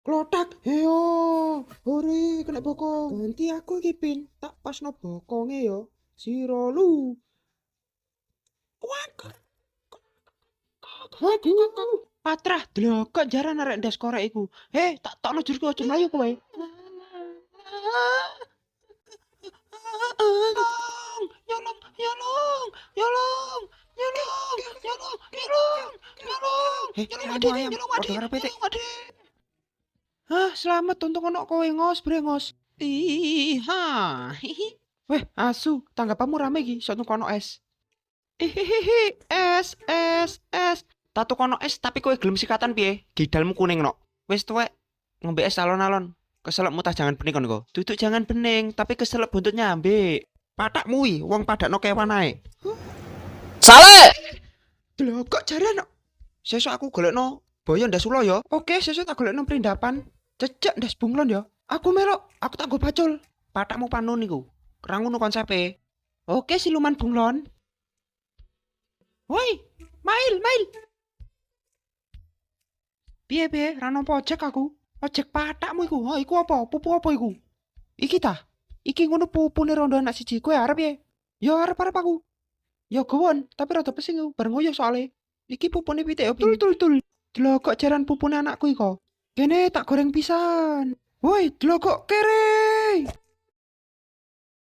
Klothak, heyo. Hore, kena bokong. Ganti aku iki pin. Tak pasno bokonge yo. Siro lu. Waduh. Waduh. Patrah, delok jaran arek ndas korek iku. Tak tokno jurku aja mlayu kowe. Nyolong, nyolong, nyolong, nyolong, nyolong, nyolong, nyolong, nyolong, nyolong ade, nyolong ade, nyolong ade. Hah, selamat untung ono kowe ngos brengos. Iha, hihi. Weh, asu, tanggapanmu rame iki, sok nukono es. Hihihi, es. Tak tukono es tapi kowe gelem sikatan piye? Gidalmu kuning no. Wis tuwek, ngombe es alon-alon. Keselak mutah jangan bening kon go. Duduk jangan bening, tapi keselak buntutnya ambek. Patakmu wi, wong padakno kewan ae. Saleh! Lho kok jaran no? Sesuk aku golekno boyo ndas ulo ya. Oke, sesuk tak golekno perindapan. Cecek ndas bunglon ya. Aku melok, aku tak go pacul. Patakmu panu niku. Kurang ngono konsepe. Oke, siluman bunglon. Woi, mail. Piye, ra nampa ojek aku. Ojek patakmu iku. Ha, iku apa? Pupu apa iku? Iki ta? Iki ngono pupune rondo anak siji. Kowe arep piye? Ya arep aku. Ya gowon, tapi rada pesing aku. Bareng ngoyo soalé. Iki pupune pitik ya, tul. Delok kok jaran pupune anakku iko. Kene tak goreng pisan. Woi, delok kok kere.